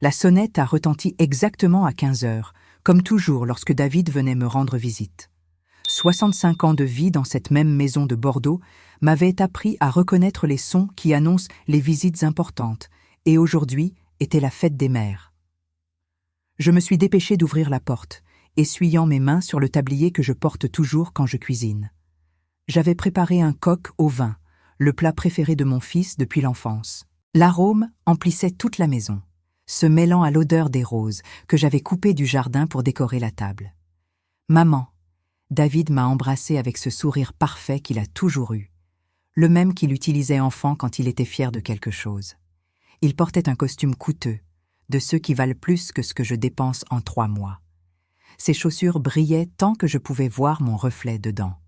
La sonnette a retenti exactement à 15 heures, comme toujours lorsque David venait me rendre visite. 65 ans de vie dans cette même maison de Bordeaux m'avaient appris à reconnaître les sons qui annoncent les visites importantes, et aujourd'hui était la fête des mères. Je me suis dépêchée d'ouvrir la porte, essuyant mes mains sur le tablier que je porte toujours quand je cuisine. J'avais préparé un coq au vin, le plat préféré de mon fils depuis l'enfance. L'arôme emplissait toute la maison, se mêlant à l'odeur des roses que j'avais coupées du jardin pour décorer la table. « Maman !» David m'a embrassée avec ce sourire parfait qu'il a toujours eu, le même qu'il utilisait enfant quand il était fier de quelque chose. Il portait un costume coûteux, de ceux qui valent plus que ce que je dépense en 3 mois. Ses chaussures brillaient tant que je pouvais voir mon reflet dedans.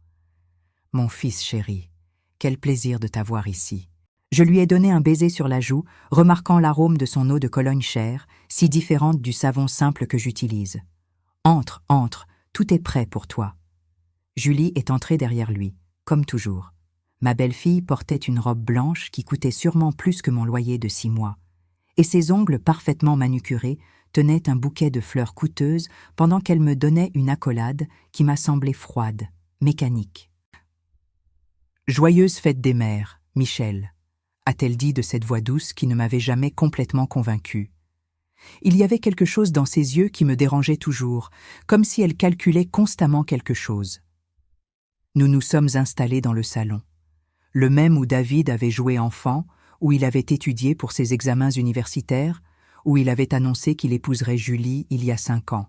« Mon fils chéri, quel plaisir de t'avoir ici. » Je lui ai donné un baiser sur la joue, remarquant l'arôme de son eau de Cologne chère, si différente du savon simple que j'utilise. « Entre, entre, tout est prêt pour toi. » Julie est entrée derrière lui, comme toujours. Ma belle-fille portait une robe blanche qui coûtait sûrement plus que mon loyer de 6 mois, et ses ongles parfaitement manucurés tenaient un bouquet de fleurs coûteuses pendant qu'elle me donnait une accolade qui m'a semblé froide, mécanique. « Joyeuse fête des mères, Michel », a-t-elle dit de cette voix douce qui ne m'avait jamais complètement convaincue. Il y avait quelque chose dans ses yeux qui me dérangeait toujours, comme si elle calculait constamment quelque chose. Nous nous sommes installés dans le salon, le même où David avait joué enfant, où il avait étudié pour ses examens universitaires, où il avait annoncé qu'il épouserait Julie il y a 5 ans.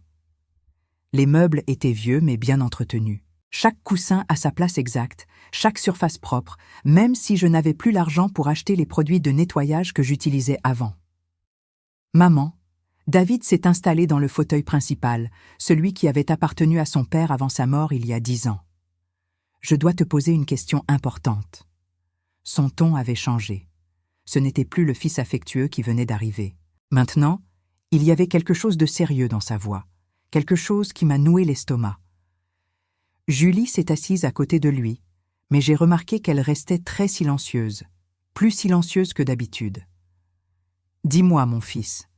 Les meubles étaient vieux mais bien entretenus. Chaque coussin à sa place exacte, chaque surface propre, même si je n'avais plus l'argent pour acheter les produits de nettoyage que j'utilisais avant. « Maman !» David s'est installé dans le fauteuil principal, celui qui avait appartenu à son père avant sa mort il y a 10 ans. « Je dois te poser une question importante. » Son ton avait changé. Ce n'était plus le fils affectueux qui venait d'arriver. Maintenant, il y avait quelque chose de sérieux dans sa voix, quelque chose qui m'a noué l'estomac. Julie s'est assise à côté de lui, mais j'ai remarqué qu'elle restait très silencieuse, plus silencieuse que d'habitude. « Dis-moi, mon fils,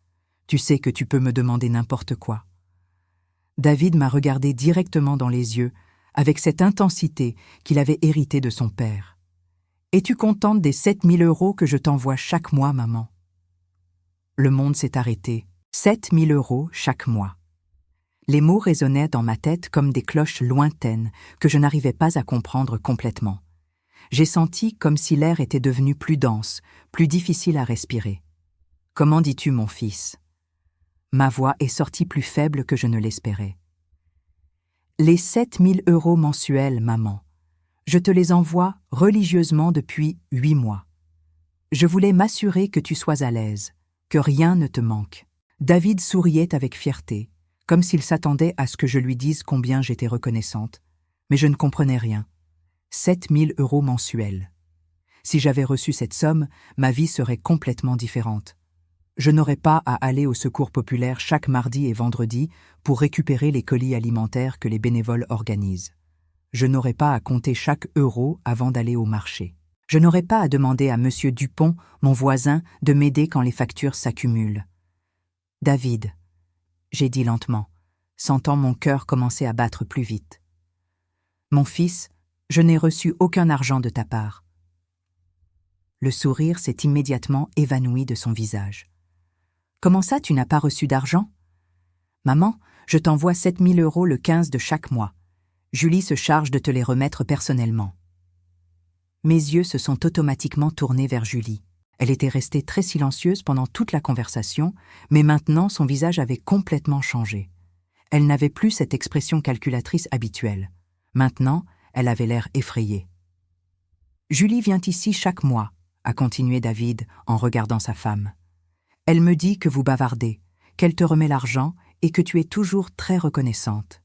tu sais que tu peux me demander n'importe quoi. » David m'a regardé directement dans les yeux, avec cette intensité qu'il avait héritée de son père. « Es-tu contente des 7 000 € que je t'envoie chaque mois, maman ?» Le monde s'est arrêté. 7 000 € chaque mois. Les mots résonnaient dans ma tête comme des cloches lointaines que je n'arrivais pas à comprendre complètement. J'ai senti comme si l'air était devenu plus dense, plus difficile à respirer. « Comment dis-tu, mon fils ?» Ma voix est sortie plus faible que je ne l'espérais. « Les 7 000 € mensuels, maman. Je te les envoie religieusement depuis 8 mois. Je voulais m'assurer que tu sois à l'aise, que rien ne te manque. » David souriait avec fierté, comme s'il s'attendait à ce que je lui dise combien j'étais reconnaissante. Mais je ne comprenais rien. 7 000 € mensuels. Si j'avais reçu cette somme, ma vie serait complètement différente. Je n'aurais pas à aller au secours populaire chaque mardi et vendredi pour récupérer les colis alimentaires que les bénévoles organisent. Je n'aurais pas à compter chaque euro avant d'aller au marché. Je n'aurais pas à demander à Monsieur Dupont, mon voisin, de m'aider quand les factures s'accumulent. « David », j'ai dit lentement, sentant mon cœur commencer à battre plus vite. « Mon fils, je n'ai reçu aucun argent de ta part. » Le sourire s'est immédiatement évanoui de son visage. « Comment ça, tu n'as pas reçu d'argent ? » « Maman, je t'envoie 7 000 € le 15 de chaque mois. Julie se charge de te les remettre personnellement. » Mes yeux se sont automatiquement tournés vers Julie. Elle était restée très silencieuse pendant toute la conversation, mais maintenant son visage avait complètement changé. Elle n'avait plus cette expression calculatrice habituelle. Maintenant, elle avait l'air effrayée. « Julie vient ici chaque mois, » a continué David en regardant sa femme. « Elle me dit que vous bavardez, qu'elle te remet l'argent et que tu es toujours très reconnaissante. »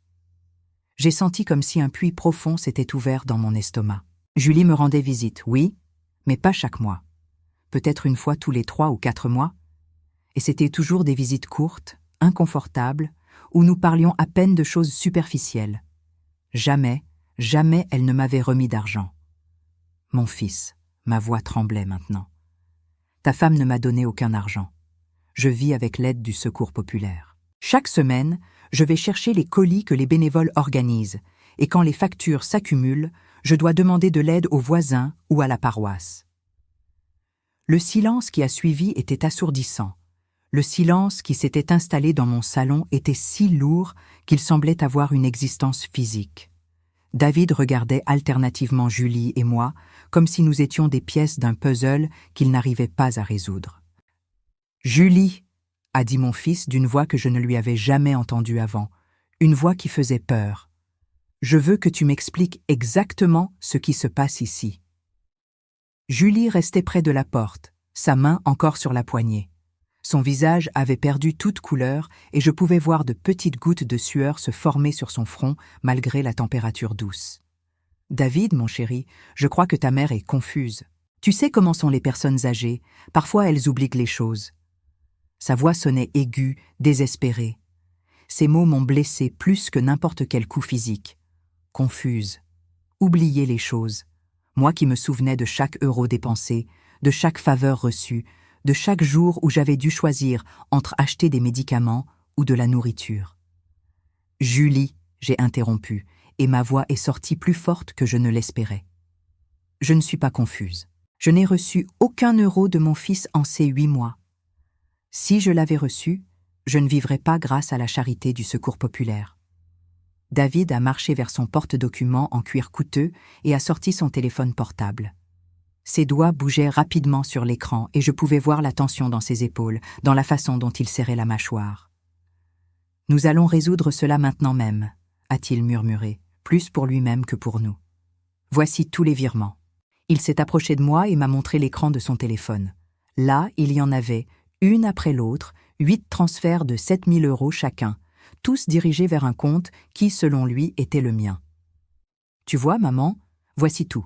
J'ai senti comme si un puits profond s'était ouvert dans mon estomac. Julie me rendait visite, oui, mais pas chaque mois. Peut-être une fois tous les 3 ou 4 mois. Et c'était toujours des visites courtes, inconfortables, où nous parlions à peine de choses superficielles. Jamais, jamais elle ne m'avait remis d'argent. Mon fils, ma voix tremblait maintenant. Ta femme ne m'a donné aucun argent. Je vis avec l'aide du Secours populaire. Chaque semaine, je vais chercher les colis que les bénévoles organisent, et quand les factures s'accumulent, je dois demander de l'aide aux voisins ou à la paroisse. Le silence qui a suivi était assourdissant. Le silence qui s'était installé dans mon salon était si lourd qu'il semblait avoir une existence physique. David regardait alternativement Julie et moi, comme si nous étions des pièces d'un puzzle qu'il n'arrivait pas à résoudre. « Julie !» a dit mon fils d'une voix que je ne lui avais jamais entendue avant, une voix qui faisait peur. « Je veux que tu m'expliques exactement ce qui se passe ici. » Julie restait près de la porte, sa main encore sur la poignée. Son visage avait perdu toute couleur et je pouvais voir de petites gouttes de sueur se former sur son front malgré la température douce. « David, mon chéri, je crois que ta mère est confuse. Tu sais comment sont les personnes âgées, parfois elles oublient les choses. » Sa voix sonnait aiguë, désespérée. Ces mots m'ont blessée plus que n'importe quel coup physique. Confuse. Oublier les choses. Moi qui me souvenais de chaque euro dépensé, de chaque faveur reçue, de chaque jour où j'avais dû choisir entre acheter des médicaments ou de la nourriture. « Julie !» j'ai interrompu, et ma voix est sortie plus forte que je ne l'espérais. « Je ne suis pas confuse. Je n'ai reçu aucun euro de mon fils en ces 8 mois. Si je l'avais reçu, je ne vivrais pas grâce à la charité du Secours populaire. » David a marché vers son porte-documents en cuir coûteux et a sorti son téléphone portable. Ses doigts bougeaient rapidement sur l'écran et je pouvais voir la tension dans ses épaules, dans la façon dont il serrait la mâchoire. « Nous allons résoudre cela maintenant même, » a-t-il murmuré, plus pour lui-même que pour nous. « Voici tous les virements. » Il s'est approché de moi et m'a montré l'écran de son téléphone. Là, il y en avait, une après l'autre, 8 transferts de 7 000 € chacun, tous dirigés vers un compte qui, selon lui, était le mien. « Tu vois, maman, voici tout.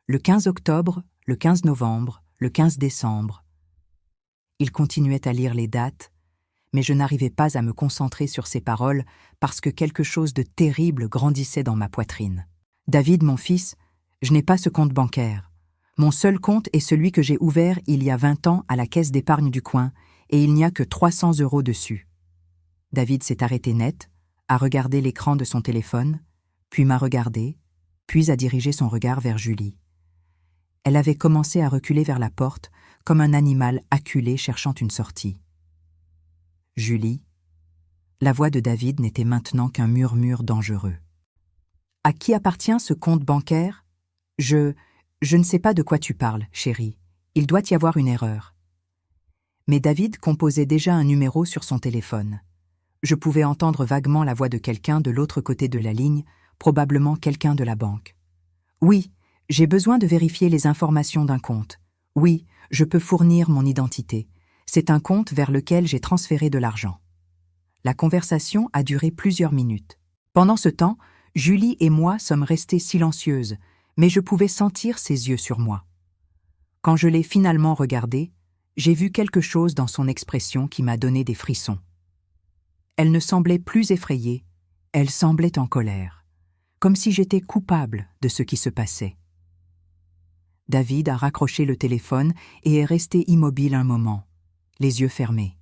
Le 15 octobre, le 15 novembre, le 15 décembre. » Il continuait à lire les dates, mais je n'arrivais pas à me concentrer sur ses paroles parce que quelque chose de terrible grandissait dans ma poitrine. « David, mon fils, je n'ai pas ce compte bancaire. Mon seul compte est celui que j'ai ouvert il y a 20 ans à la caisse d'épargne du coin, et il n'y a que 300 € dessus. » David s'est arrêté net, a regardé l'écran de son téléphone, puis m'a regardé, puis a dirigé son regard vers Julie. Elle avait commencé à reculer vers la porte, comme un animal acculé cherchant une sortie. « Julie !» La voix de David n'était maintenant qu'un murmure dangereux. « À qui appartient ce compte bancaire ? Je ne sais pas de quoi tu parles, chérie. Il doit y avoir une erreur. » Mais David composait déjà un numéro sur son téléphone. Je pouvais entendre vaguement la voix de quelqu'un de l'autre côté de la ligne, probablement quelqu'un de la banque. « Oui, j'ai besoin de vérifier les informations d'un compte. Oui, je peux fournir mon identité. C'est un compte vers lequel j'ai transféré de l'argent. » La conversation a duré plusieurs minutes. Pendant ce temps, Julie et moi sommes restées silencieuses, mais je pouvais sentir ses yeux sur moi. Quand je l'ai finalement regardée, j'ai vu quelque chose dans son expression qui m'a donné des frissons. Elle ne semblait plus effrayée, elle semblait en colère, comme si j'étais coupable de ce qui se passait. David a raccroché le téléphone et est resté immobile un moment, les yeux fermés.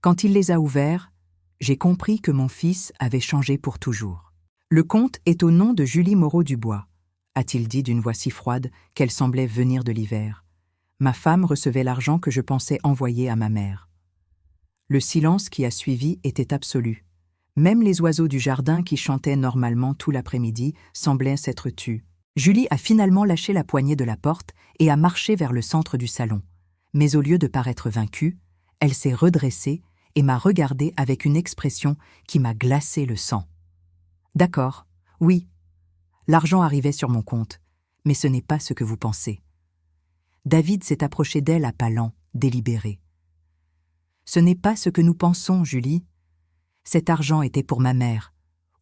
Quand il les a ouverts, j'ai compris que mon fils avait changé pour toujours. « Le compte est au nom de Julie Moreau-Dubois », a-t-il dit d'une voix si froide qu'elle semblait venir de l'hiver. Ma femme recevait l'argent que je pensais envoyer à ma mère. Le silence qui a suivi était absolu. Même les oiseaux du jardin qui chantaient normalement tout l'après-midi semblaient s'être tus. Julie a finalement lâché la poignée de la porte et a marché vers le centre du salon. Mais au lieu de paraître vaincue, elle s'est redressée et m'a regardée avec une expression qui m'a glacé le sang. « D'accord, oui. L'argent arrivait sur mon compte, mais ce n'est pas ce que vous pensez. » David s'est approché d'elle à pas lents, délibéré. « Ce n'est pas ce que nous pensons, Julie. Cet argent était pour ma mère.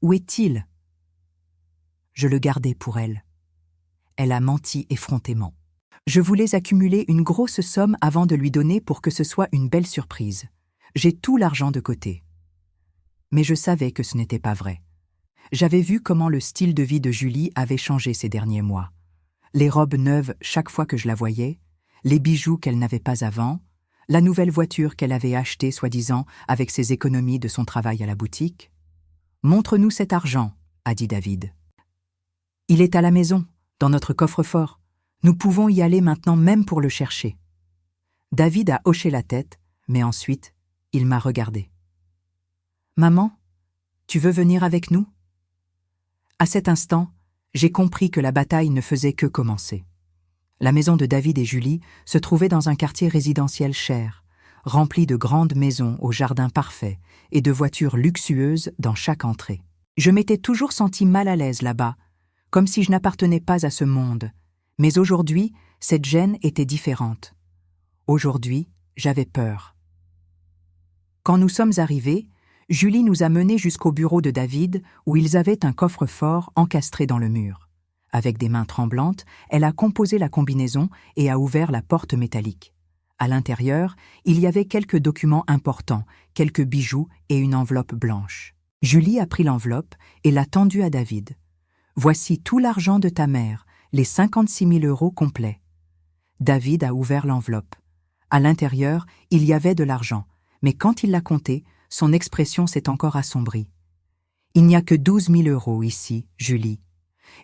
Où est-il ? » Je le gardais pour elle. Elle a menti effrontément. Je voulais accumuler une grosse somme avant de lui donner pour que ce soit une belle surprise. J'ai tout l'argent de côté. Mais je savais que ce n'était pas vrai. J'avais vu comment le style de vie de Julie avait changé ces derniers mois. Les robes neuves chaque fois que je la voyais, les bijoux qu'elle n'avait pas avant, La nouvelle voiture qu'elle avait achetée, soi-disant, avec ses économies de son travail à la boutique. « Montre-nous cet argent, » a dit David. « Il est à la maison, dans notre coffre-fort. Nous pouvons y aller maintenant même pour le chercher. » David a hoché la tête, mais ensuite, il m'a regardé. « Maman, tu veux venir avec nous ?» À cet instant, j'ai compris que la bataille ne faisait que commencer. La maison de David et Julie se trouvait dans un quartier résidentiel cher, rempli de grandes maisons au jardin parfait et de voitures luxueuses dans chaque entrée. Je m'étais toujours senti mal à l'aise là-bas, comme si je n'appartenais pas à ce monde. Mais aujourd'hui, cette gêne était différente. Aujourd'hui, j'avais peur. Quand nous sommes arrivés, Julie nous a menés jusqu'au bureau de David où ils avaient un coffre-fort encastré dans le mur. Avec des mains tremblantes, elle a composé la combinaison et a ouvert la porte métallique. À l'intérieur, il y avait quelques documents importants, quelques bijoux et une enveloppe blanche. Julie a pris l'enveloppe et l'a tendue à David. « Voici tout l'argent de ta mère, les 56 000 € complets. » David a ouvert l'enveloppe. À l'intérieur, il y avait de l'argent, mais quand il l'a compté, son expression s'est encore assombrie. « Il n'y a que 12 000 € ici, Julie. »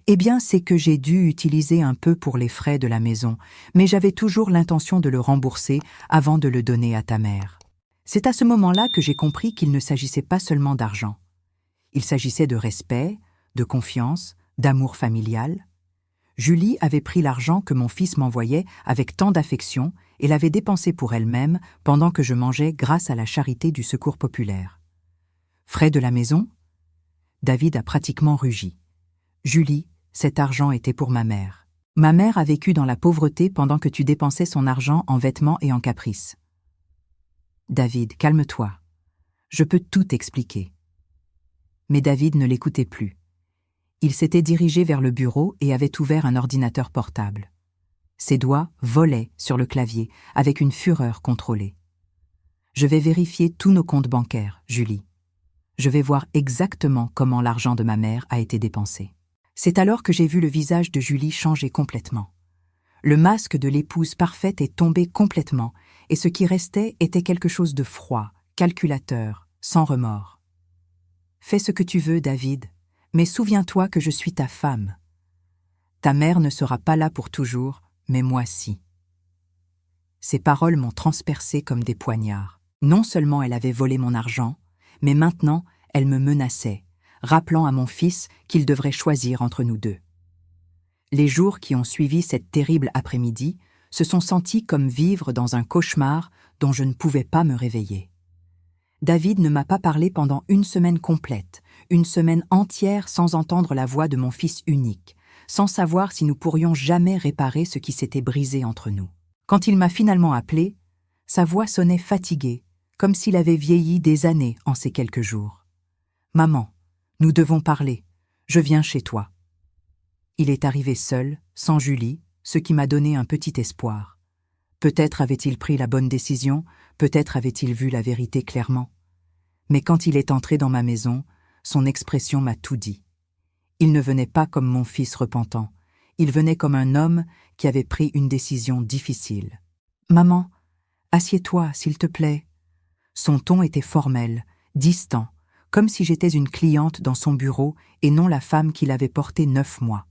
Eh bien, c'est que j'ai dû utiliser un peu pour les frais de la maison, mais j'avais toujours l'intention de le rembourser avant de le donner à ta mère. C'est à ce moment-là que j'ai compris qu'il ne s'agissait pas seulement d'argent. Il s'agissait de respect, de confiance, d'amour familial. Julie avait pris l'argent que mon fils m'envoyait avec tant d'affection et l'avait dépensé pour elle-même pendant que je mangeais grâce à la charité du Secours populaire. Frais de la maison ? David a pratiquement rugi. Julie, cet argent était pour ma mère. Ma mère a vécu dans la pauvreté pendant que tu dépensais son argent en vêtements et en caprices. David, calme-toi. Je peux tout expliquer. Mais David ne l'écoutait plus. Il s'était dirigé vers le bureau et avait ouvert un ordinateur portable. Ses doigts volaient sur le clavier avec une fureur contrôlée. Je vais vérifier tous nos comptes bancaires, Julie. Je vais voir exactement comment l'argent de ma mère a été dépensé. C'est alors que j'ai vu le visage de Julie changer complètement. Le masque de l'épouse parfaite est tombé complètement, et ce qui restait était quelque chose de froid, calculateur, sans remords. « Fais ce que tu veux, David, mais souviens-toi que je suis ta femme. Ta mère ne sera pas là pour toujours, mais moi si. » Ces paroles m'ont transpercé comme des poignards. Non seulement elle avait volé mon argent, mais maintenant elle me menaçait, rappelant à mon fils qu'il devrait choisir entre nous deux. Les jours qui ont suivi cette terrible après-midi se sont sentis comme vivre dans un cauchemar dont je ne pouvais pas me réveiller. David ne m'a pas parlé pendant une semaine complète, une semaine entière sans entendre la voix de mon fils unique, sans savoir si nous pourrions jamais réparer ce qui s'était brisé entre nous. Quand il m'a finalement appelé, sa voix sonnait fatiguée, comme s'il avait vieilli des années en ces quelques jours. « Maman, nous devons parler. Je viens chez toi. » Il est arrivé seul, sans Julie, ce qui m'a donné un petit espoir. Peut-être avait-il pris la bonne décision, peut-être avait-il vu la vérité clairement. Mais quand il est entré dans ma maison, son expression m'a tout dit. Il ne venait pas comme mon fils repentant, il venait comme un homme qui avait pris une décision difficile. « Maman, assieds-toi, s'il te plaît. » Son ton était formel, distant, comme si j'étais une cliente dans son bureau et non la femme qu'il avait portée 9 mois.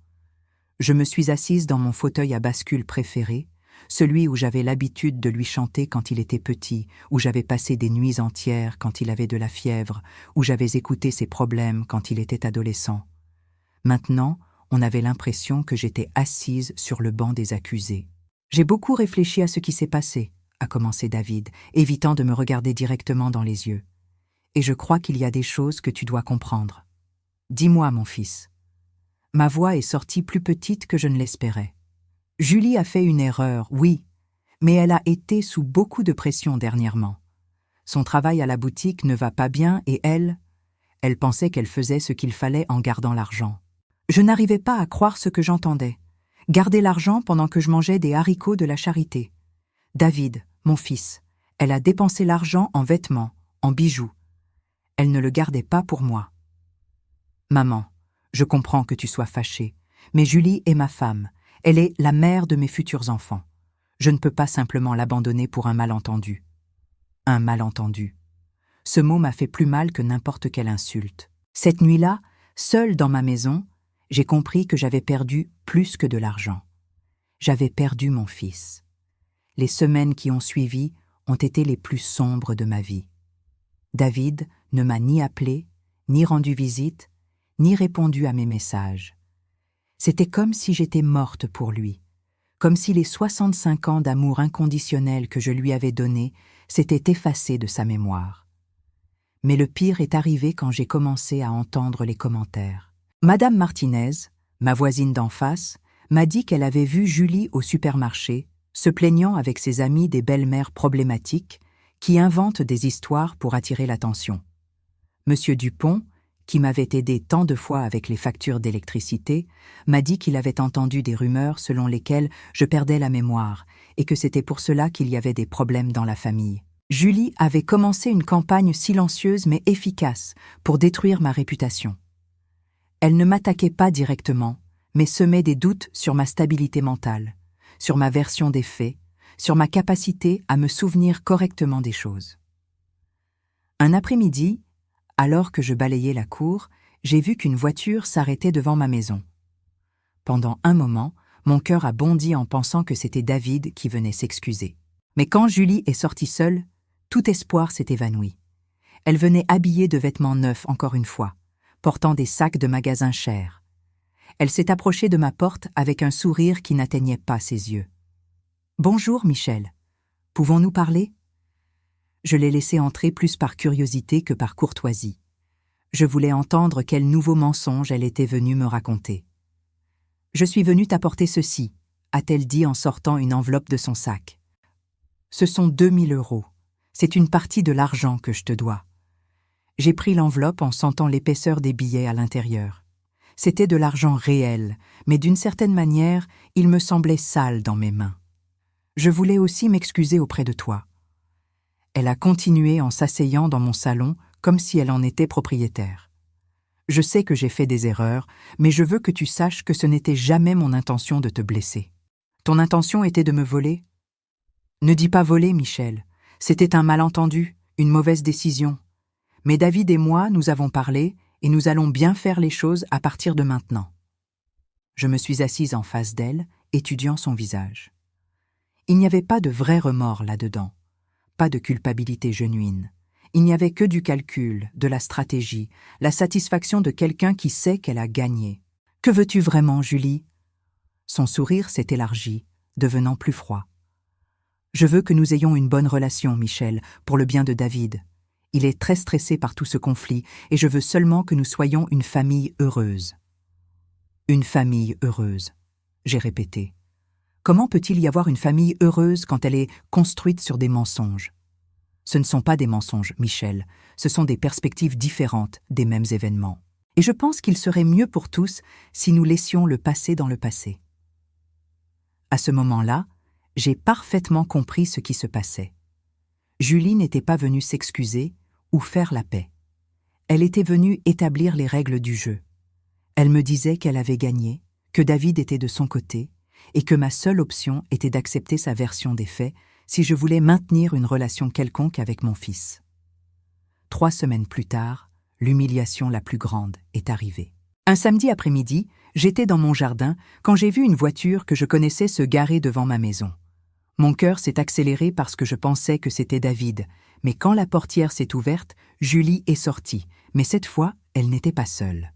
Je me suis assise dans mon fauteuil à bascule préféré, celui où j'avais l'habitude de lui chanter quand il était petit, où j'avais passé des nuits entières quand il avait de la fièvre, où j'avais écouté ses problèmes quand il était adolescent. Maintenant, on avait l'impression que j'étais assise sur le banc des accusés. « J'ai beaucoup réfléchi à ce qui s'est passé, » a commencé David, évitant de me regarder directement dans les yeux. « Et je crois qu'il y a des choses que tu dois comprendre. Dis-moi, mon fils. » Ma voix est sortie plus petite que je ne l'espérais. Julie a fait une erreur, oui, mais elle a été sous beaucoup de pression dernièrement. Son travail à la boutique ne va pas bien et elle pensait qu'elle faisait ce qu'il fallait en gardant l'argent. Je n'arrivais pas à croire ce que j'entendais. Garder l'argent pendant que je mangeais des haricots de la charité. David, mon fils, elle a dépensé l'argent en vêtements, en bijoux. Elle ne le gardait pas pour moi. Maman, je comprends que tu sois fâchée, mais Julie est ma femme. Elle est la mère de mes futurs enfants. Je ne peux pas simplement l'abandonner pour un malentendu. Un malentendu. Ce mot m'a fait plus mal que n'importe quelle insulte. Cette nuit-là, seule dans ma maison, j'ai compris que j'avais perdu plus que de l'argent. J'avais perdu mon fils. Les semaines qui ont suivi ont été les plus sombres de ma vie. David ne m'a ni appelé, ni rendu visite, ni répondu à mes messages. C'était comme si j'étais morte pour lui, comme si les 65 ans d'amour inconditionnel que je lui avais donnés s'étaient effacés de sa mémoire. Mais le pire est arrivé quand j'ai commencé à entendre les commentaires. Madame Martinez, ma voisine d'en face, m'a dit qu'elle avait vu Julie au supermarché, se plaignant avec ses amies des belles-mères problématiques qui inventent des histoires pour attirer l'attention. Monsieur Dupont, qui m'avait aidé tant de fois avec les factures d'électricité, m'a dit qu'il avait entendu des rumeurs selon lesquelles je perdais la mémoire et que c'était pour cela qu'il y avait des problèmes dans la famille. Julie avait commencé une campagne silencieuse mais efficace pour détruire ma réputation. Elle ne m'attaquait pas directement, mais semait des doutes sur ma stabilité mentale, sur ma version des faits, sur ma capacité à me souvenir correctement des choses. Un après-midi, alors que je balayais la cour, j'ai vu qu'une voiture s'arrêtait devant ma maison. Pendant un moment, mon cœur a bondi en pensant que c'était David qui venait s'excuser. Mais quand Julie est sortie seule, tout espoir s'est évanoui. Elle venait habillée de vêtements neufs encore une fois, portant des sacs de magasins chers. Elle s'est approchée de ma porte avec un sourire qui n'atteignait pas ses yeux. « Bonjour, Michel. Pouvons-nous parler ?» Je l'ai laissée entrer plus par curiosité que par courtoisie. Je voulais entendre quel nouveau mensonge elle était venue me raconter. « Je suis venue t'apporter ceci », a-t-elle dit en sortant une enveloppe de son sac. « Ce sont 2000 €. C'est une partie de l'argent que je te dois. » J'ai pris l'enveloppe en sentant l'épaisseur des billets à l'intérieur. C'était de l'argent réel, mais d'une certaine manière, il me semblait sale dans mes mains. Je voulais aussi m'excuser auprès de toi. Elle a continué en s'asseyant dans mon salon comme si elle en était propriétaire. Je sais que j'ai fait des erreurs, mais je veux que tu saches que ce n'était jamais mon intention de te blesser. Ton intention était de me voler ? Ne dis pas voler, Michel. C'était un malentendu, une mauvaise décision. Mais David et moi, nous avons parlé et nous allons bien faire les choses à partir de maintenant. Je me suis assise en face d'elle, étudiant son visage. Il n'y avait pas de vrai remords là-dedans, pas de culpabilité genuine. Il n'y avait que du calcul, de la stratégie, la satisfaction de quelqu'un qui sait qu'elle a gagné. « Que veux-tu vraiment, Julie ?» Son sourire s'est élargi, devenant plus froid. « Je veux que nous ayons une bonne relation, Michel, pour le bien de David. Il est très stressé par tout ce conflit et je veux seulement que nous soyons une famille heureuse. » Une famille heureuse, j'ai répété. Comment peut-il y avoir une famille heureuse quand elle est construite sur des mensonges ? Ce ne sont pas des mensonges, Michel, ce sont des perspectives différentes des mêmes événements. Et je pense qu'il serait mieux pour tous si nous laissions le passé dans le passé. À ce moment-là, j'ai parfaitement compris ce qui se passait. Julie n'était pas venue s'excuser ou faire la paix. Elle était venue établir les règles du jeu. Elle me disait qu'elle avait gagné, que David était de son côté, et que ma seule option était d'accepter sa version des faits si je voulais maintenir une relation quelconque avec mon fils. 3 semaines plus tard, l'humiliation la plus grande est arrivée. Un samedi après-midi, j'étais dans mon jardin quand j'ai vu une voiture que je connaissais se garer devant ma maison. Mon cœur s'est accéléré parce que je pensais que c'était David, mais quand la portière s'est ouverte, Julie est sortie, mais cette fois, elle n'était pas seule.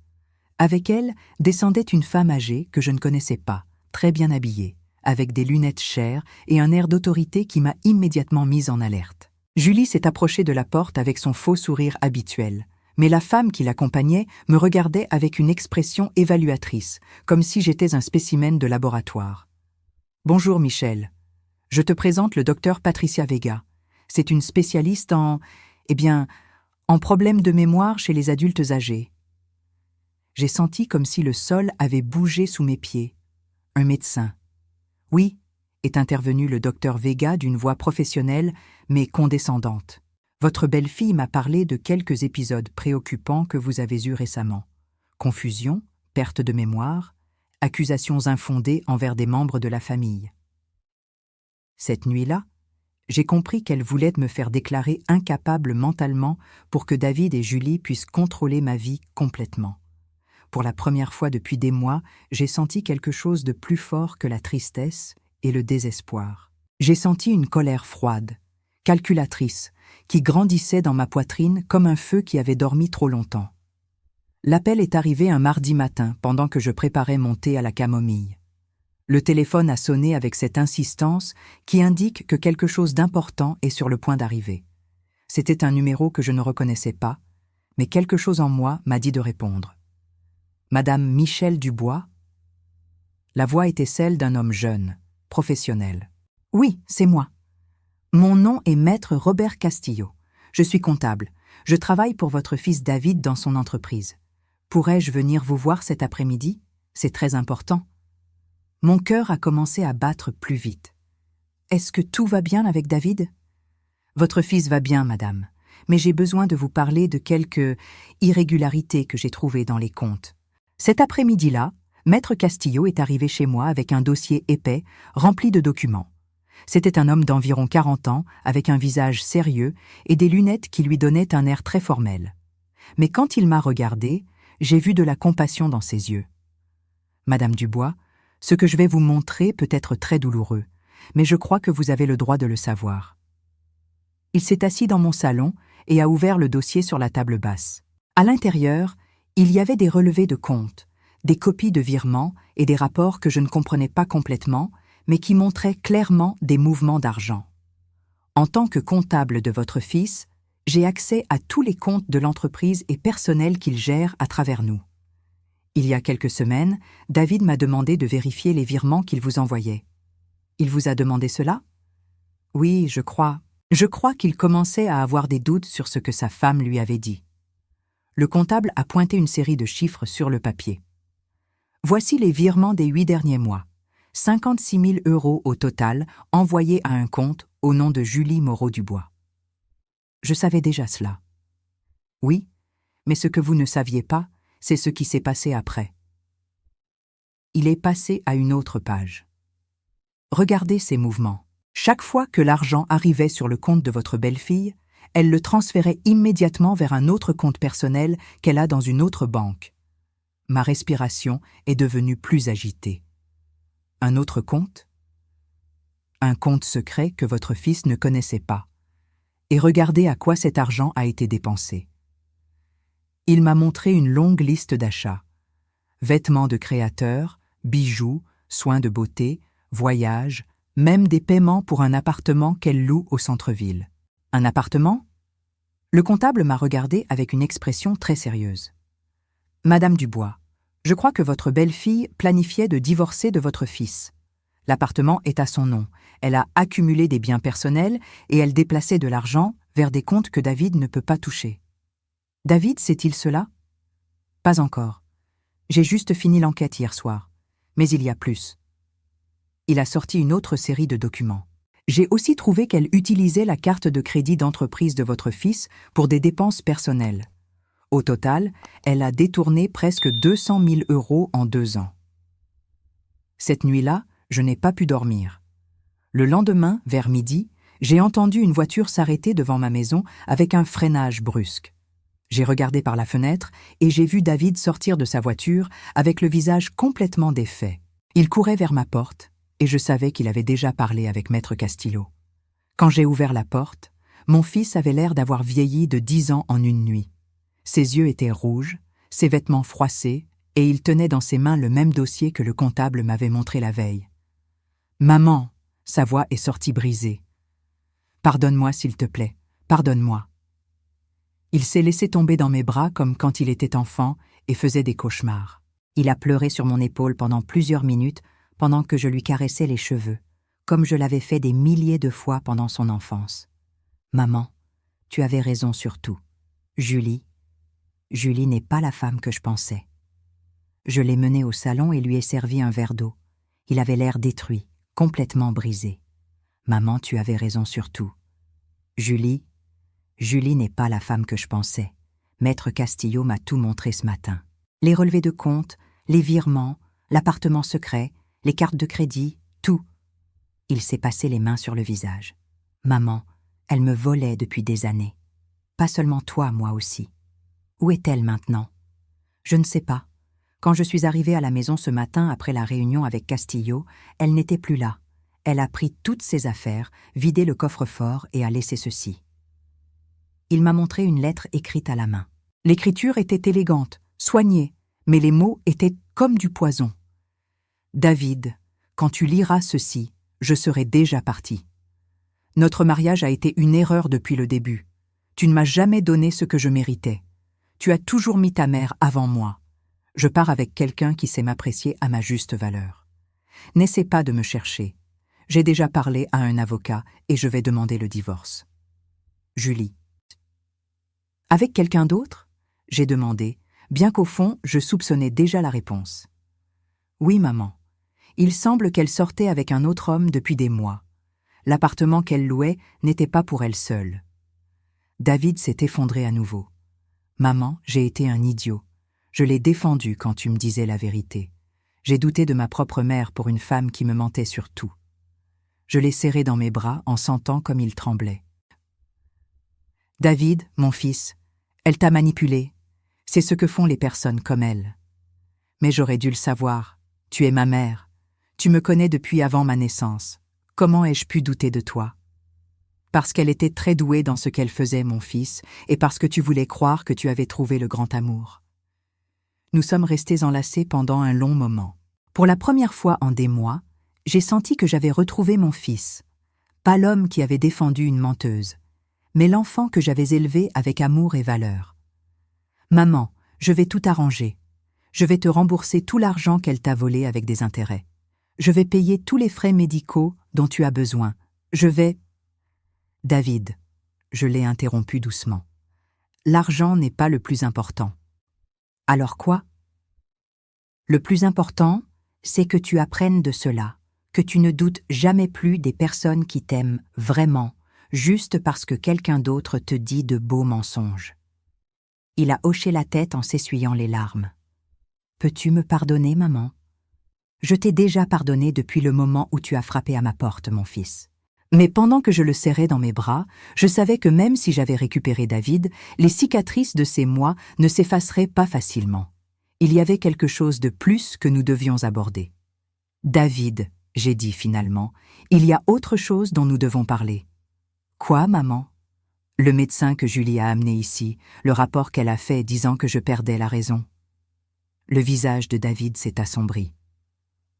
Avec elle descendait une femme âgée que je ne connaissais pas, très bien habillée, avec des lunettes chères et un air d'autorité qui m'a immédiatement mise en alerte. Julie s'est approchée de la porte avec son faux sourire habituel, mais la femme qui l'accompagnait me regardait avec une expression évaluatrice, comme si j'étais un spécimen de laboratoire. « Bonjour Michel. Je te présente le docteur Patricia Vega. C'est une spécialiste en problèmes de mémoire chez les adultes âgés. » J'ai senti comme si le sol avait bougé sous mes pieds. Un médecin. « Oui », est intervenu le docteur Vega d'une voix professionnelle mais condescendante. « Votre belle-fille m'a parlé de quelques épisodes préoccupants que vous avez eus récemment. Confusion, perte de mémoire, accusations infondées envers des membres de la famille. Cette nuit-là, j'ai compris qu'elle voulait me faire déclarer incapable mentalement pour que David et Julie puissent contrôler ma vie complètement. Pour la première fois depuis des mois, j'ai senti quelque chose de plus fort que la tristesse et le désespoir. J'ai senti une colère froide, calculatrice, qui grandissait dans ma poitrine comme un feu qui avait dormi trop longtemps. L'appel est arrivé un mardi matin pendant que je préparais mon thé à la camomille. Le téléphone a sonné avec cette insistance qui indique que quelque chose d'important est sur le point d'arriver. C'était un numéro que je ne reconnaissais pas, mais quelque chose en moi m'a dit de répondre. Madame Michel Dubois? La voix était celle d'un homme jeune, professionnel. Oui, c'est moi. Mon nom est Maître Robert Castillo. Je suis comptable. Je travaille pour votre fils David dans son entreprise. Pourrais-je venir vous voir cet après-midi? C'est très important. Mon cœur a commencé à battre plus vite. Est-ce que tout va bien avec David? Votre fils va bien, madame, mais j'ai besoin de vous parler de quelques irrégularités que j'ai trouvées dans les comptes. Cet après-midi-là, Maître Castillo est arrivé chez moi avec un dossier épais, rempli de documents. C'était un homme d'environ 40 ans, avec un visage sérieux et des lunettes qui lui donnaient un air très formel. Mais quand il m'a regardé, j'ai vu de la compassion dans ses yeux. Madame Dubois, ce que je vais vous montrer peut être très douloureux, mais je crois que vous avez le droit de le savoir. Il s'est assis dans mon salon et a ouvert le dossier sur la table basse. À l'intérieur, il y avait des relevés de comptes, des copies de virements et des rapports que je ne comprenais pas complètement, mais qui montraient clairement des mouvements d'argent. En tant que comptable de votre fils, j'ai accès à tous les comptes de l'entreprise et personnels qu'il gère à travers nous. Il y a quelques semaines, David m'a demandé de vérifier les virements qu'il vous envoyait. Il vous a demandé cela? Oui, je crois. Je crois qu'il commençait à avoir des doutes sur ce que sa femme lui avait dit. Le comptable a pointé une série de chiffres sur le papier. Voici les virements des 8 derniers mois. 56 000 € au total envoyés à un compte au nom de Julie Moreau-Dubois. Je savais déjà cela. Oui, mais ce que vous ne saviez pas, c'est ce qui s'est passé après. Il est passé à une autre page. Regardez ces mouvements. Chaque fois que l'argent arrivait sur le compte de votre belle-fille, elle le transférait immédiatement vers un autre compte personnel qu'elle a dans une autre banque. Ma respiration est devenue plus agitée. Un autre compte? Un compte secret que votre fils ne connaissait pas. Et regardez à quoi cet argent a été dépensé. Il m'a montré une longue liste d'achats. Vêtements de créateurs, bijoux, soins de beauté, voyages, même des paiements pour un appartement qu'elle loue au centre-ville. Un appartement? Le comptable m'a regardé avec une expression très sérieuse. Madame Dubois, je crois que votre belle-fille planifiait de divorcer de votre fils. L'appartement est à son nom. Elle a accumulé des biens personnels et elle déplaçait de l'argent vers des comptes que David ne peut pas toucher. David sait-il cela? Pas encore. J'ai juste fini l'enquête hier soir. Mais il y a plus. Il a sorti une autre série de documents. J'ai aussi trouvé qu'elle utilisait la carte de crédit d'entreprise de votre fils pour des dépenses personnelles. Au total, elle a détourné presque 200 000 € en 2 ans. Cette nuit-là, je n'ai pas pu dormir. Le lendemain, vers midi, j'ai entendu une voiture s'arrêter devant ma maison avec un freinage brusque. J'ai regardé par la fenêtre et j'ai vu David sortir de sa voiture avec le visage complètement défait. Il courait vers ma porte et je savais qu'il avait déjà parlé avec Maître Castillo. Quand j'ai ouvert la porte, mon fils avait l'air d'avoir vieilli de 10 ans en une nuit. Ses yeux étaient rouges, ses vêtements froissés et il tenait dans ses mains le même dossier que le comptable m'avait montré la veille. « Maman !» Sa voix est sortie brisée. « Pardonne-moi s'il te plaît, pardonne-moi. » Il s'est laissé tomber dans mes bras comme quand il était enfant et faisait des cauchemars. Il a pleuré sur mon épaule pendant plusieurs minutes pendant que je lui caressais les cheveux, comme je l'avais fait des milliers de fois pendant son enfance. « Maman, tu avais raison sur tout. Julie n'est pas la femme que je pensais. » Je l'ai mené au salon et lui ai servi un verre d'eau. Il avait l'air détruit, complètement brisé. « Maman, tu avais raison sur tout. Julie n'est pas la femme que je pensais. Maître Castillo m'a tout montré ce matin. Les relevés de compte, les virements, l'appartement secret, les cartes de crédit, tout. Il s'est passé les mains sur le visage. Maman, elle me volait depuis des années. Pas seulement toi, moi aussi. Où est-elle maintenant? Je ne sais pas. Quand je suis arrivée à la maison ce matin après la réunion avec Castillo, elle n'était plus là. Elle a pris toutes ses affaires, vidé le coffre-fort et a laissé ceci. Il m'a montré une lettre écrite à la main. L'écriture était élégante, soignée, mais les mots étaient comme du poison. David, quand tu liras ceci, je serai déjà parti. Notre mariage a été une erreur depuis le début. Tu ne m'as jamais donné ce que je méritais. Tu as toujours mis ta mère avant moi. Je pars avec quelqu'un qui sait m'apprécier à ma juste valeur. N'essaie pas de me chercher. J'ai déjà parlé à un avocat et je vais demander le divorce. Julie. Avec quelqu'un d'autre? J'ai demandé, bien qu'au fond, je soupçonnais déjà la réponse. Oui, maman. Il semble qu'elle sortait avec un autre homme depuis des mois. L'appartement qu'elle louait n'était pas pour elle seule. David s'est effondré à nouveau. Maman, j'ai été un idiot. Je l'ai défendu quand tu me disais la vérité. J'ai douté de ma propre mère pour une femme qui me mentait sur tout. Je l'ai serré dans mes bras en sentant comme il tremblait. David, mon fils, elle t'a manipulé. C'est ce que font les personnes comme elle. Mais j'aurais dû le savoir. Tu es ma mère. Tu me connais depuis avant ma naissance. Comment ai-je pu douter de toi? Parce qu'elle était très douée dans ce qu'elle faisait, mon fils, et parce que tu voulais croire que tu avais trouvé le grand amour. Nous sommes restés enlacés pendant un long moment. Pour la première fois en des mois, j'ai senti que j'avais retrouvé mon fils. Pas l'homme qui avait défendu une menteuse, mais l'enfant que j'avais élevé avec amour et valeur. Maman, je vais tout arranger. Je vais te rembourser tout l'argent qu'elle t'a volé avec des intérêts. Je vais payer tous les frais médicaux dont tu as besoin. Je vais... David, je l'ai interrompu doucement. L'argent n'est pas le plus important. Alors quoi? Le plus important, c'est que tu apprennes de cela, que tu ne doutes jamais plus des personnes qui t'aiment vraiment, juste parce que quelqu'un d'autre te dit de beaux mensonges. Il a hoché la tête en s'essuyant les larmes. Peux-tu me pardonner, maman? Je t'ai déjà pardonné depuis le moment où tu as frappé à ma porte, mon fils. Mais pendant que je le serrais dans mes bras, je savais que même si j'avais récupéré David, les cicatrices de ces mois ne s'effaceraient pas facilement. Il y avait quelque chose de plus que nous devions aborder. David, j'ai dit finalement, il y a autre chose dont nous devons parler. Quoi, maman? Le médecin que Julie a amené ici, le rapport qu'elle a fait disant que je perdais la raison. Le visage de David s'est assombri.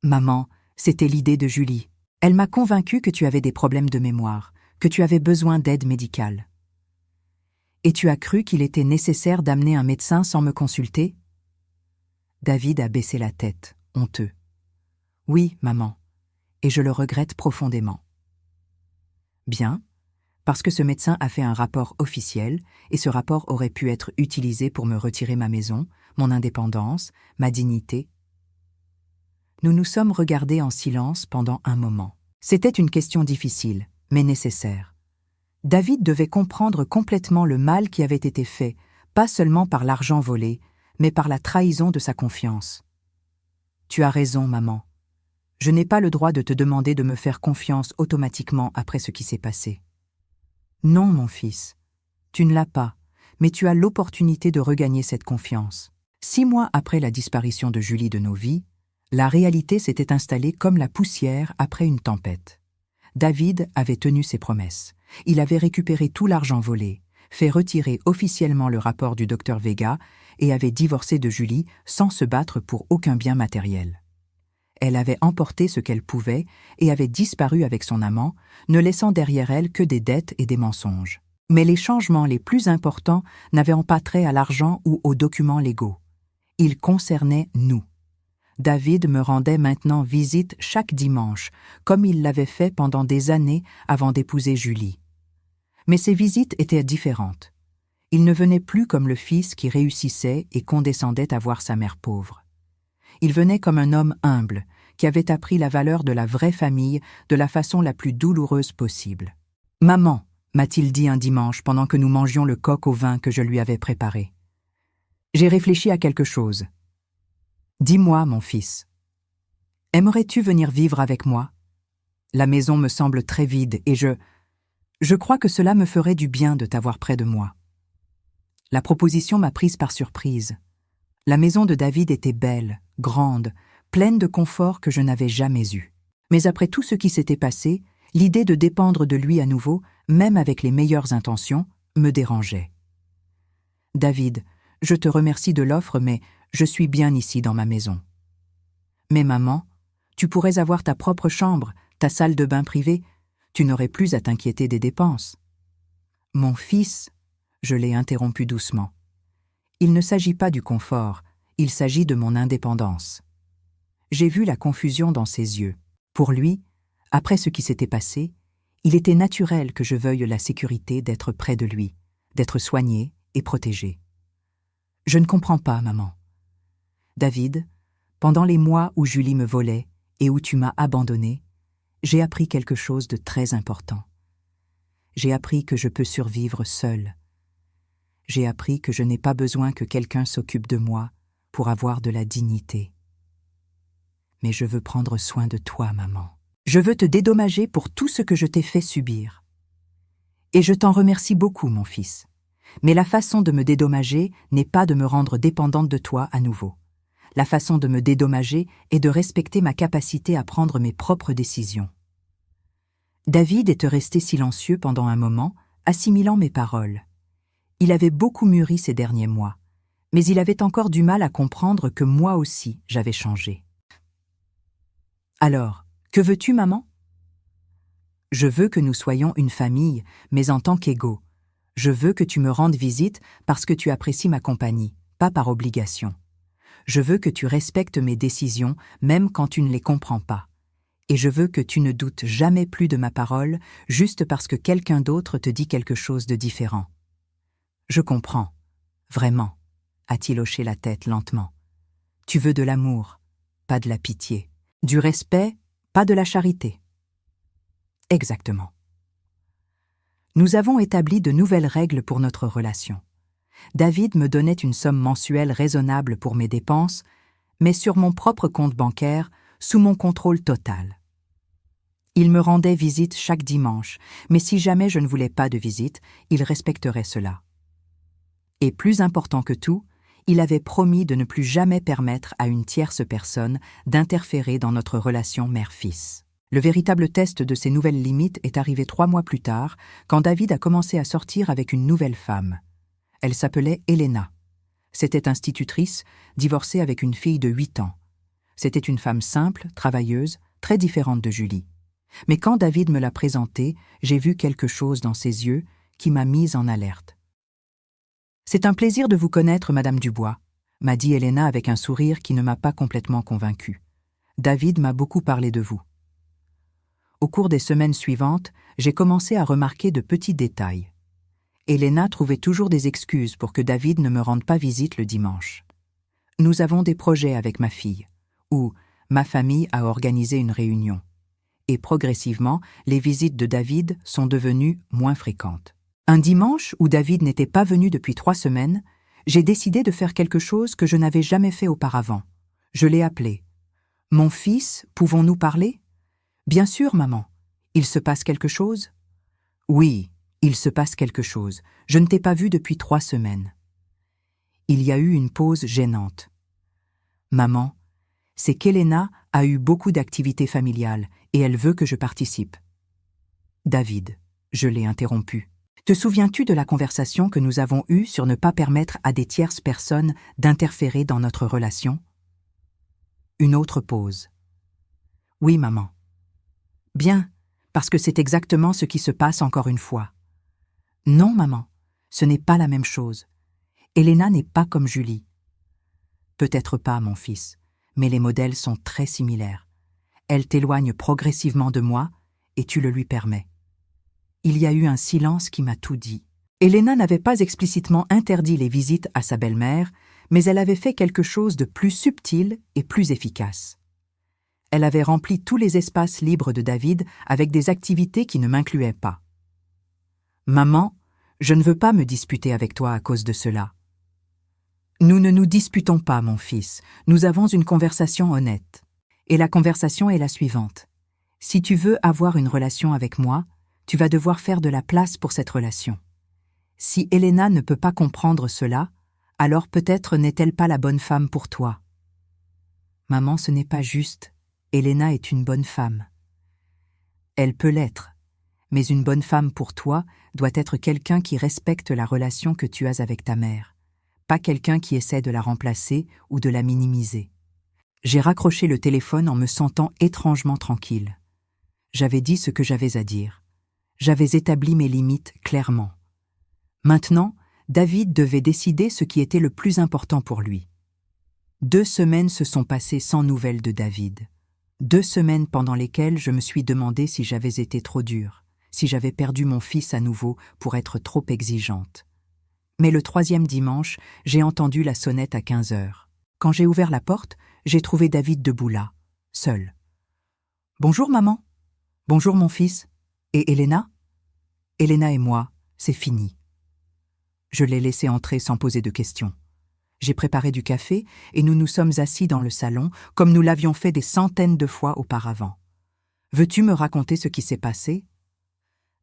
Maman, c'était l'idée de Julie. Elle m'a convaincue que tu avais des problèmes de mémoire, que tu avais besoin d'aide médicale. Et tu as cru qu'il était nécessaire d'amener un médecin sans me consulter? David a baissé la tête, honteux. Oui, maman, et je le regrette profondément. Bien, parce que ce médecin a fait un rapport officiel, et ce rapport aurait pu être utilisé pour me retirer ma maison, mon indépendance, ma dignité. Nous nous sommes regardés en silence pendant un moment. C'était une question difficile, mais nécessaire. David devait comprendre complètement le mal qui avait été fait, pas seulement par l'argent volé, mais par la trahison de sa confiance. Tu as raison, maman. Je n'ai pas le droit de te demander de me faire confiance automatiquement après ce qui s'est passé. Non, mon fils, tu ne l'as pas, mais tu as l'opportunité de regagner cette confiance. 6 mois après la disparition de Julie de nos vies, la réalité s'était installée comme la poussière après une tempête. David avait tenu ses promesses. Il avait récupéré tout l'argent volé, fait retirer officiellement le rapport du docteur Vega et avait divorcé de Julie sans se battre pour aucun bien matériel. Elle avait emporté ce qu'elle pouvait et avait disparu avec son amant, ne laissant derrière elle que des dettes et des mensonges. Mais les changements les plus importants n'avaient pas trait à l'argent ou aux documents légaux. Ils concernaient nous. David me rendait maintenant visite chaque dimanche, comme il l'avait fait pendant des années avant d'épouser Julie. Mais ces visites étaient différentes. Il ne venait plus comme le fils qui réussissait et condescendait à voir sa mère pauvre. Il venait comme un homme humble, qui avait appris la valeur de la vraie famille de la façon la plus douloureuse possible. « Maman », m'a-t-il dit un dimanche pendant que nous mangions le coq au vin que je lui avais préparé. « J'ai réfléchi à quelque chose. Dis-moi, mon fils, aimerais-tu venir vivre avec moi? La maison me semble très vide et je crois que cela me ferait du bien de t'avoir près de moi. » La proposition m'a prise par surprise. La maison de David était belle, grande, pleine de confort que je n'avais jamais eu. Mais après tout ce qui s'était passé, l'idée de dépendre de lui à nouveau, même avec les meilleures intentions, me dérangeait. « David, je te remercie de l'offre, mais je suis bien ici dans ma maison. »« Mais maman, tu pourrais avoir ta propre chambre, ta salle de bain privée, tu n'aurais plus à t'inquiéter des dépenses. »« Mon fils, » je l'ai interrompu doucement. « Il ne s'agit pas du confort, il s'agit de mon indépendance. » J'ai vu la confusion dans ses yeux. Pour lui, après ce qui s'était passé, il était naturel que je veuille la sécurité d'être près de lui, d'être soigné et protégé. « Je ne comprends pas, maman. »« David, pendant les mois où Julie me volait et où tu m'as abandonné, j'ai appris quelque chose de très important. J'ai appris que je peux survivre seul. J'ai appris que je n'ai pas besoin que quelqu'un s'occupe de moi pour avoir de la dignité. Mais je veux prendre soin de toi, maman. Je veux te dédommager pour tout ce que je t'ai fait subir. Et je t'en remercie beaucoup, mon fils. Mais la façon de me dédommager n'est pas de me rendre dépendante de toi à nouveau. La façon de me dédommager est de respecter ma capacité à prendre mes propres décisions. » David était resté silencieux pendant un moment, assimilant mes paroles. Il avait beaucoup mûri ces derniers mois, mais il avait encore du mal à comprendre que moi aussi j'avais changé. « Alors, que veux-tu, maman ? » ?»« Je veux que nous soyons une famille, mais en tant qu'égaux. Je veux que tu me rendes visite parce que tu apprécies ma compagnie, pas par obligation. Je veux que tu respectes mes décisions, même quand tu ne les comprends pas. Et je veux que tu ne doutes jamais plus de ma parole, juste parce que quelqu'un d'autre te dit quelque chose de différent. »« Je comprends. Vraiment, » a-t-il hoché la tête lentement. « Tu veux de l'amour, pas de la pitié. Du respect, pas de la charité. » »« Exactement. » Nous avons établi de nouvelles règles pour notre relation. David me donnait une somme mensuelle raisonnable pour mes dépenses, mais sur mon propre compte bancaire, sous mon contrôle total. Il me rendait visite chaque dimanche, mais si jamais je ne voulais pas de visite, il respecterait cela. Et plus important que tout, il avait promis de ne plus jamais permettre à une tierce personne d'interférer dans notre relation mère-fils. Le véritable test de ces nouvelles limites est arrivé 3 mois plus tard, quand David a commencé à sortir avec une nouvelle femme. Elle s'appelait Elena. C'était institutrice, divorcée avec une fille de 8 ans. C'était une femme simple, travailleuse, très différente de Julie. Mais quand David me l'a présentée, j'ai vu quelque chose dans ses yeux qui m'a mise en alerte. « C'est un plaisir de vous connaître, Madame Dubois », m'a dit Elena avec un sourire qui ne m'a pas complètement convaincue. « David m'a beaucoup parlé de vous. » Au cours des semaines suivantes, j'ai commencé à remarquer de petits détails. Elena trouvait toujours des excuses pour que David ne me rende pas visite le dimanche. Nous avons des projets avec ma fille, ou ma famille a organisé une réunion. Et progressivement, les visites de David sont devenues moins fréquentes. Un dimanche où David n'était pas venu depuis 3 semaines, j'ai décidé de faire quelque chose que je n'avais jamais fait auparavant. Je l'ai appelé. « Mon fils, pouvons-nous parler ?»« Bien sûr, maman. Il se passe quelque chose ?»« Oui, il se passe quelque chose. Je ne t'ai pas vu depuis 3 semaines. » Il y a eu une pause gênante. « Maman, c'est qu'Elena a eu beaucoup d'activités familiales et elle veut que je participe. » « David, » je l'ai interrompu. « Te souviens-tu de la conversation que nous avons eue sur ne pas permettre à des tierces personnes d'interférer dans notre relation ?» Une autre pause. « Oui, maman. »« Bien, parce que c'est exactement ce qui se passe encore une fois. »« Non, maman, ce n'est pas la même chose. Elena n'est pas comme Julie. »« Peut-être pas, mon fils, mais les modèles sont très similaires. Elle t'éloigne progressivement de moi et tu le lui permets. » Il y a eu un silence qui m'a tout dit. Elena n'avait pas explicitement interdit les visites à sa belle-mère, mais elle avait fait quelque chose de plus subtil et plus efficace. Elle avait rempli tous les espaces libres de David avec des activités qui ne m'incluaient pas. « Maman, je ne veux pas me disputer avec toi à cause de cela. »« Nous ne nous disputons pas, mon fils. Nous avons une conversation honnête. Et la conversation est la suivante. Si tu veux avoir une relation avec moi, tu vas devoir faire de la place pour cette relation. Si Elena ne peut pas comprendre cela, alors peut-être n'est-elle pas la bonne femme pour toi. Maman, ce n'est pas juste. Elena est une bonne femme. Elle peut l'être, mais une bonne femme pour toi doit être quelqu'un qui respecte la relation que tu as avec ta mère, pas quelqu'un qui essaie de la remplacer ou de la minimiser. J'ai raccroché le téléphone en me sentant étrangement tranquille. J'avais dit ce que j'avais à dire. J'avais établi mes limites clairement. Maintenant, David devait décider ce qui était le plus important pour lui. 2 semaines se sont passées sans nouvelles de David. 2 semaines pendant lesquelles je me suis demandé si j'avais été trop dure, si j'avais perdu mon fils à nouveau pour être trop exigeante. Mais le 3e dimanche, j'ai entendu la sonnette à 15 heures. Quand j'ai ouvert la porte, j'ai trouvé David debout là, seul. « Bonjour maman. Bonjour mon fils. Et Elena ?»« Elena et moi, c'est fini. » Je l'ai laissé entrer sans poser de questions. J'ai préparé du café et nous nous sommes assis dans le salon comme nous l'avions fait des centaines de fois auparavant. « Veux-tu me raconter ce qui s'est passé ?»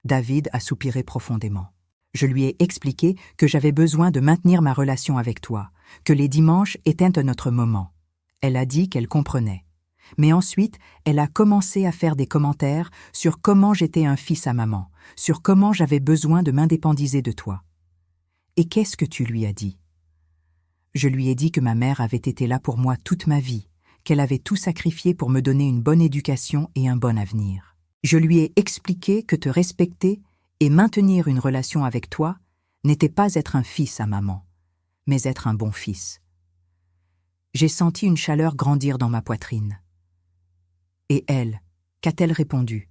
David a soupiré profondément. Je lui ai expliqué que j'avais besoin de maintenir ma relation avec toi, que les dimanches étaient notre moment. Elle a dit qu'elle comprenait. Mais ensuite, elle a commencé à faire des commentaires sur comment j'étais un fils à maman, sur comment j'avais besoin de m'indépendiser de toi. Et qu'est-ce que tu lui as dit ? Je lui ai dit que ma mère avait été là pour moi toute ma vie, qu'elle avait tout sacrifié pour me donner une bonne éducation et un bon avenir. Je lui ai expliqué que te respecter et maintenir une relation avec toi n'était pas être un fils à maman, mais être un bon fils. J'ai senti une chaleur grandir dans ma poitrine. Et elle, qu'a-t-elle répondu ?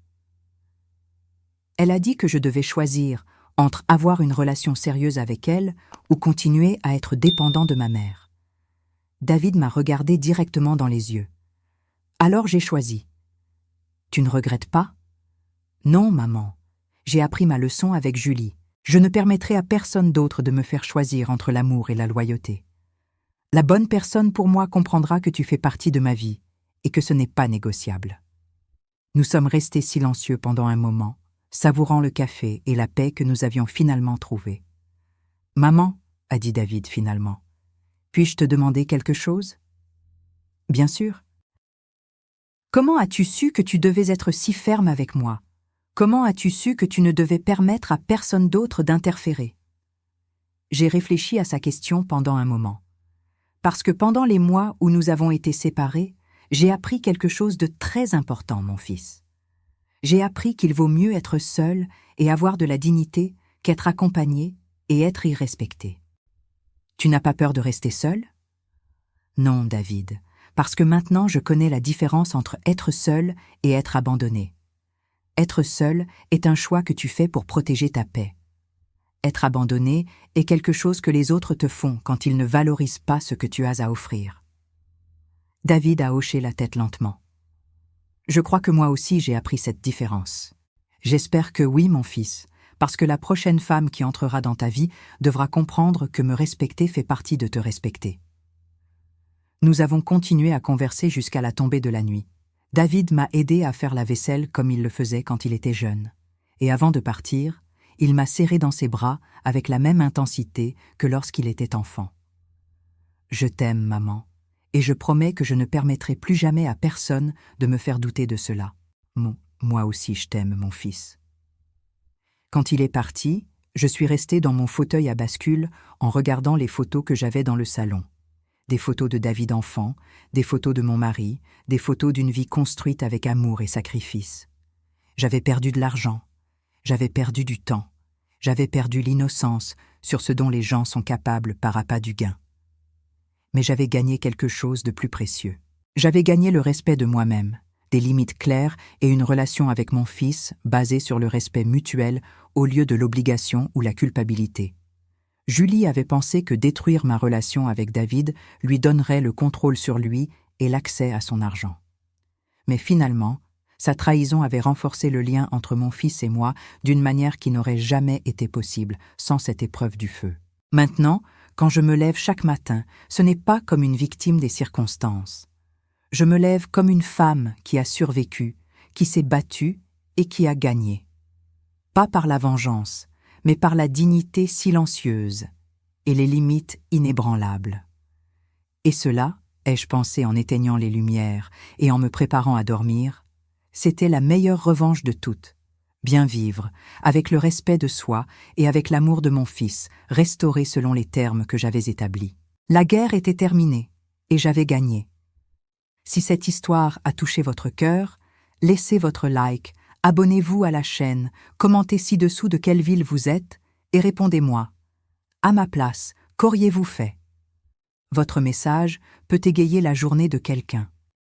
Elle a dit que je devais choisir entre avoir une relation sérieuse avec elle ou continuer à être dépendant de ma mère. David m'a regardé directement dans les yeux. Alors j'ai choisi. Tu ne regrettes pas ? Non, maman. J'ai appris ma leçon avec Julie. Je ne permettrai à personne d'autre de me faire choisir entre l'amour et la loyauté. La bonne personne pour moi comprendra que tu fais partie de ma vie et que ce n'est pas négociable. Nous sommes restés silencieux pendant un moment, savourant le café et la paix que nous avions finalement trouvée. « Maman, » a dit David finalement, « puis-je te demander quelque chose ?»« Bien sûr. »« Comment as-tu su que tu devais être si ferme avec moi ? Comment as-tu su que tu ne devais permettre à personne d'autre d'interférer ?» J'ai réfléchi à sa question pendant un moment. Parce que pendant les mois où nous avons été séparés, j'ai appris quelque chose de très important, mon fils. J'ai appris qu'il vaut mieux être seul et avoir de la dignité qu'être accompagné et être irrespecté. Tu n'as pas peur de rester seul ? Non, David, parce que maintenant je connais la différence entre être seul et être abandonné. Être seul est un choix que tu fais pour protéger ta paix. Être abandonné est quelque chose que les autres te font quand ils ne valorisent pas ce que tu as à offrir. David a hoché la tête lentement. Je crois que moi aussi j'ai appris cette différence. J'espère que oui, mon fils, parce que la prochaine femme qui entrera dans ta vie devra comprendre que me respecter fait partie de te respecter. Nous avons continué à converser jusqu'à la tombée de la nuit. David m'a aidé à faire la vaisselle comme il le faisait quand il était jeune. Et avant de partir, il m'a serré dans ses bras avec la même intensité que lorsqu'il était enfant. Je t'aime, maman. Et je promets que je ne permettrai plus jamais à personne de me faire douter de cela. Moi aussi je t'aime, mon fils. Quand il est parti, je suis restée dans mon fauteuil à bascule en regardant les photos que j'avais dans le salon. Des photos de David enfant, des photos de mon mari, des photos d'une vie construite avec amour et sacrifice. J'avais perdu de l'argent, j'avais perdu du temps, j'avais perdu l'innocence sur ce dont les gens sont capables par appât du gain. Mais j'avais gagné quelque chose de plus précieux. J'avais gagné le respect de moi-même, des limites claires et une relation avec mon fils basée sur le respect mutuel au lieu de l'obligation ou la culpabilité. Julie avait pensé que détruire ma relation avec David lui donnerait le contrôle sur lui et l'accès à son argent. Mais finalement, sa trahison avait renforcé le lien entre mon fils et moi d'une manière qui n'aurait jamais été possible sans cette épreuve du feu. Maintenant, quand je me lève chaque matin, ce n'est pas comme une victime des circonstances. Je me lève comme une femme qui a survécu, qui s'est battu et qui a gagné. Pas par la vengeance, mais par la dignité silencieuse et les limites inébranlables. Et cela, ai-je pensé en éteignant les lumières et en me préparant à dormir, c'était la meilleure revanche de toutes. Bien vivre, avec le respect de soi et avec l'amour de mon fils, restauré selon les termes que j'avais établis. La guerre était terminée, et j'avais gagné. Si cette histoire a touché votre cœur, laissez votre like, abonnez-vous à la chaîne, commentez ci-dessous de quelle ville vous êtes, et répondez-moi. À ma place, qu'auriez-vous fait? Votre message peut égayer la journée de quelqu'un.